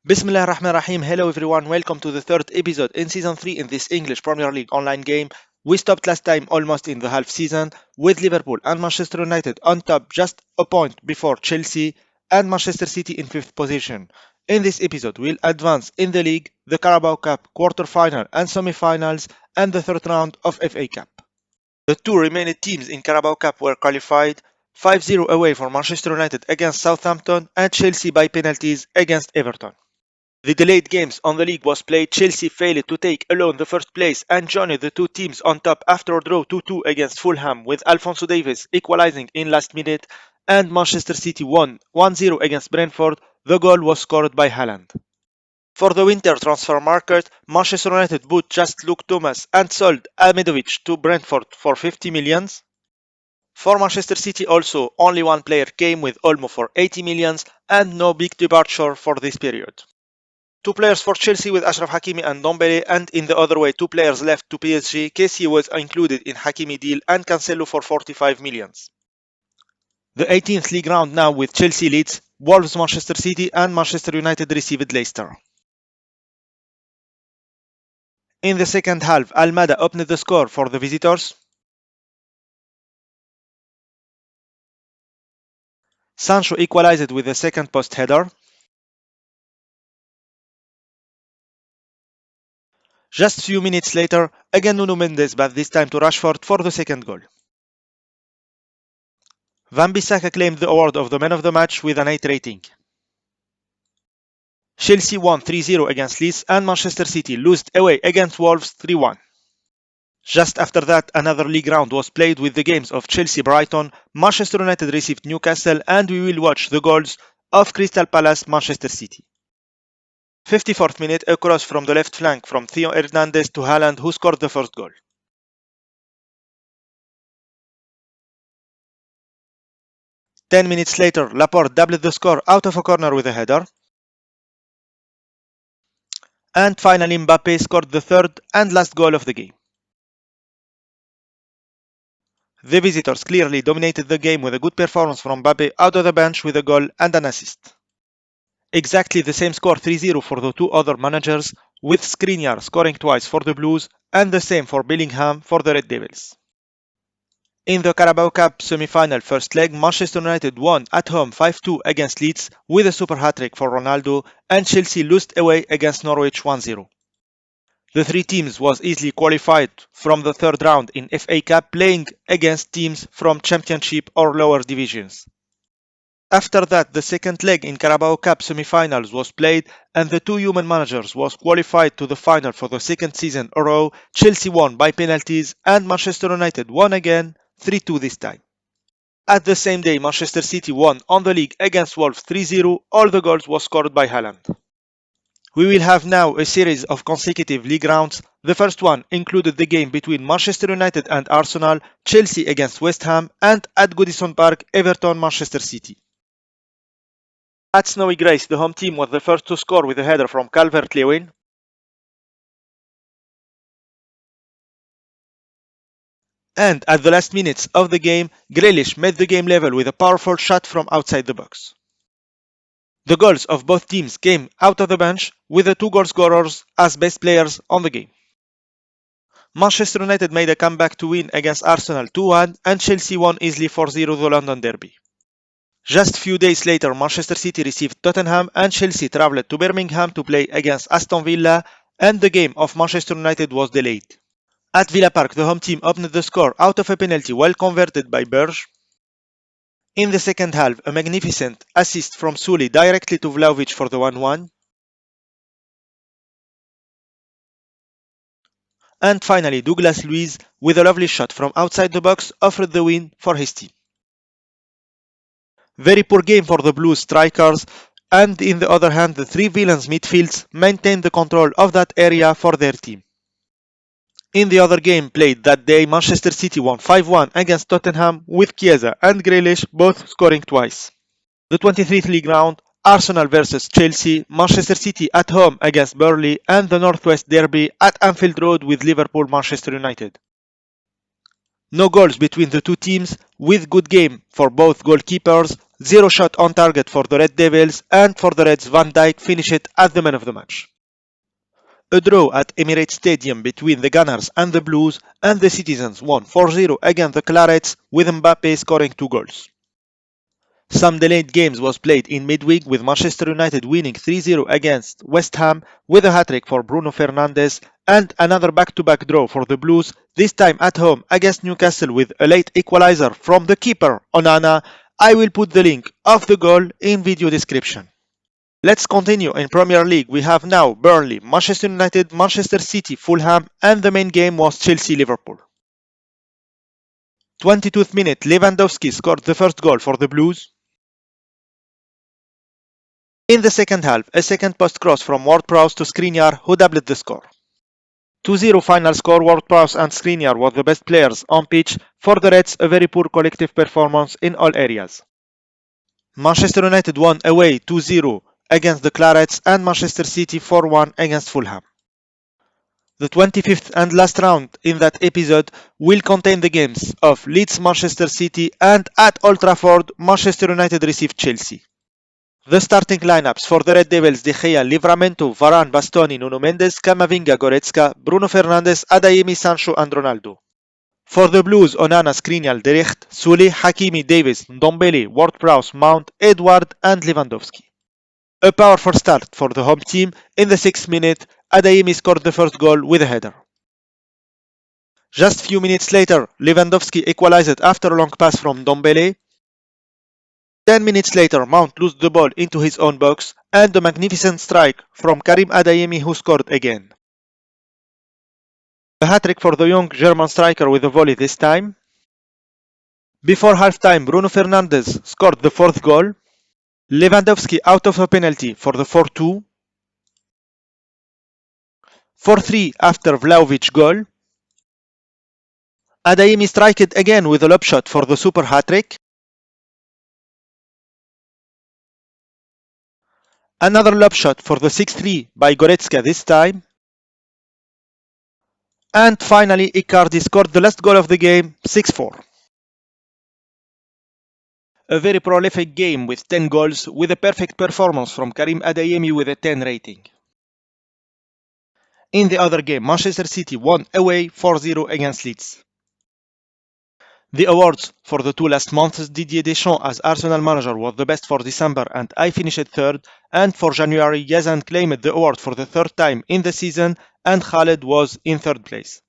Bismillah ar-Rahman ar-Rahim. Hello everyone, welcome to the third episode in season 3 in this English Premier League online game. We stopped last time almost in the half season with Liverpool and Manchester United on top just a point before Chelsea and Manchester City in 5th position. In this episode we'll advance in the league, the Carabao Cup quarter-final and semi-finals and the third round of FA Cup. The two remaining teams in Carabao Cup were qualified 5-0 away for Manchester United against Southampton and Chelsea by penalties against Everton. The delayed games on the league was played. Chelsea failed to take alone the first place and joined the two teams on top after a draw 2-2 against Fulham with Alphonso Davies equalising in last minute, and Manchester City won 1-0 against Brentford. The goal was scored by Haaland. For the winter transfer market, Manchester United bought just Luke Thomas and sold Ahmedovich to Brentford for 50 million. For Manchester City also, only one player came with Olmo for 80 million and no big departure for this period. Two players for Chelsea with Achraf Hakimi and Ndombele, and in the other way two players left to PSG. Kessie was included in Hakimi deal and Cancelo for 45 million. The 18th league round now with Chelsea leads, Wolves Manchester City and Manchester United received Leicester. In the second half, Almada opened the score for the visitors. Sancho equalized with a second post header. Just few minutes later, again Nuno Mendes, but this time to Rashford for the second goal. Wan-Bissaka claimed the award of the man of the match with an 8 rating. Chelsea won 3-0 against Leeds and Manchester City lost away against Wolves 3-1. Just after that, another league round was played with the games of Chelsea-Brighton, Manchester United received Newcastle, and we will watch the goals of Crystal Palace-Manchester City. 54th minute, a cross from the left flank from Theo Hernandez to Haaland, who scored the first goal. Ten minutes later, Laporte doubled the score out of a corner with a header. And finally, Mbappe scored the third and last goal of the game. The visitors clearly dominated the game with a good performance from Mbappe out of the bench with a goal and an assist. Exactly the same score 3-0 for the two other managers, with Skriniar scoring twice for the Blues and the same for Bellingham for the Red Devils. In the Carabao Cup semi-final first leg, Manchester United won at home 5-2 against Leeds with a super hat-trick for Ronaldo, and Chelsea lost away against Norwich 1-0. The three teams was easily qualified from the third round in FA Cup, playing against teams from Championship or lower divisions. After that, the second leg in Carabao Cup semi-finals was played and the two human managers was qualified to the final for the second season in a row. Chelsea won by penalties and Manchester United won again 3-2 this time. At the same day, Manchester City won on the league against Wolves 3-0. All the goals were scored by Haaland. We will have now a series of consecutive league rounds. The first one included the game between Manchester United and Arsenal, Chelsea against West Ham, and at Goodison Park, Everton Manchester City. At Snowy Grace, the home team was the first to score with a header from Calvert-Lewin. And at the last minutes of the game, Grealish made the game level with a powerful shot from outside the box. The goals of both teams came out of the bench, with the two goal scorers as best players on the game. Manchester United made a comeback to win against Arsenal 2-1 and Chelsea won easily 4-0 the London Derby. Just few days later, Manchester City received Tottenham and Chelsea travelled to Birmingham to play against Aston Villa, and the game of Manchester United was delayed. At Villa Park, the home team opened the score out of a penalty well converted by Berge. In the second half, a magnificent assist from Souley directly to Vlahovic for the 1-1. And finally, Douglas Luiz, with a lovely shot from outside the box, offered the win for his team. Very poor game for the Blues strikers, and in the other hand, the three villains midfields maintained the control of that area for their team. In the other game played that day, Manchester City won 5-1 against Tottenham with Chiesa and Grealish both scoring twice. The 23rd league round, Arsenal vs Chelsea, Manchester City at home against Burnley, and the Northwest Derby at Anfield Road with Liverpool Manchester United. No goals between the two teams, with good game for both goalkeepers. 0 shot on target for the Red Devils, and for the Reds, Van Dijk finished as the man of the match. A draw at Emirates Stadium between the Gunners and the Blues, and the Citizens won 4-0 against the Clarets, with Mbappe scoring 2 goals. Some delayed games was played in midweek, with Manchester United winning 3-0 against West Ham with a hat-trick for Bruno Fernandes, and another back-to-back draw for the Blues, this time at home against Newcastle with a late equalizer from the keeper Onana. I will put the link of the goal in video description. Let's continue in Premier League. We have now Burnley, Manchester United, Manchester City, Fulham, and the main game was Chelsea-Liverpool. 22th minute, Lewandowski scored the first goal for the Blues. In the second half, a second post cross from Ward-Prowse to Skriniar, who doubled the score. 2-0 final score. Ward-Prowse and Skriniar were the best players on pitch. For the Reds, a very poor collective performance in all areas. Manchester United won away 2-0 against the Clarets, and Manchester City 4-1 against Fulham. The 25th and last round in that episode will contain the games of Leeds Manchester City, and at Old Trafford, Manchester United received Chelsea. The starting lineups for the Red Devils: De Gea, Livramento, Varane, Bastoni, Nuno Mendes, Camavinga, Goretzka, Bruno Fernandes, Adeyemi, Sancho and Ronaldo. For the Blues: Onana, Skriniar, De Ligt, Soulé, Hakimi, Davis, Ndombele, Ward-Prowse, Mount, Edouard and Lewandowski. A powerful start for the home team. In the 6th minute, Adeyemi scored the first goal with a header. Just few minutes later, Lewandowski equalized after a long pass from Ndombele. 10 minutes later, Mount lost the ball into his own box, and a magnificent strike from Karim Adeyemi, who scored again. A hat-trick for the young German striker with a volley this time. Before half-time, Bruno Fernandes scored the 4th goal. Lewandowski out of a penalty for the 4-2. 4-3 after Vlahovic goal. Adeyemi struck it again with a lob shot for the super hat-trick. Another lob shot for the 6-3 by Goretzka this time. And finally, Icardi scored the last goal of the game, 6-4. A very prolific game with 10 goals, with a perfect performance from Karim Adeyemi with a 10 rating. In the other game, Manchester City won away 4-0 against Leeds. The awards for the 2 last months: Didier Deschamps as Arsenal manager was the best for December, and I finished 3rd, and for January, Yazan claimed the award for the 3rd time in the season, and Khaled was in 3rd place.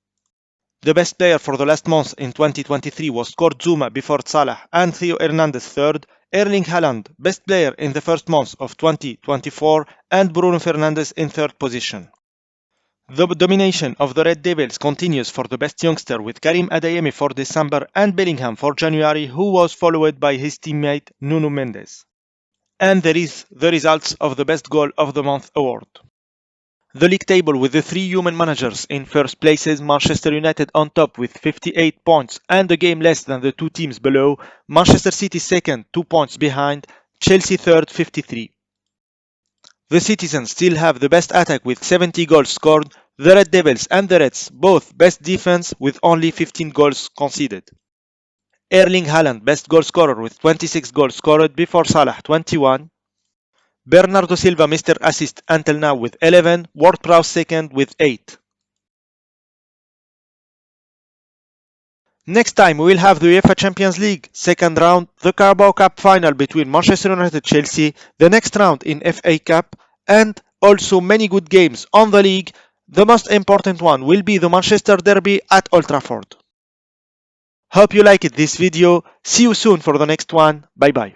The best player for the last month in 2023 was Kurt Zouma before Salah and Theo Hernandez 3rd, Erling Haaland best player in the first month of 2024, and Bruno Fernandes in 3rd position. The domination of the Red Devils continues for the best youngster, with Karim Adeyemi for December and Bellingham for January, who was followed by his teammate Nuno Mendes. And there is the results of the Best Goal of the Month award. The league table with the 3 human managers in first places: Manchester United on top with 58 points and a game less than the 2 teams below, Manchester City second 2 points behind, Chelsea third 53. The Citizens still have the best attack with 70 goals scored, the Red Devils and the Reds both best defense with only 15 goals conceded. Erling Haaland best goal scorer with 26 goals scored before Salah 21. Bernardo Silva Mr. Assist until now with 11, Ward-Prowse second with 8. Next time we will have the UEFA Champions League second round, the Carabao Cup final between Manchester United and Chelsea, the next round in FA Cup, and also many good games on the league. The most important one will be the Manchester Derby at Old Trafford. Hope you liked this video. See you soon for the next one. Bye bye.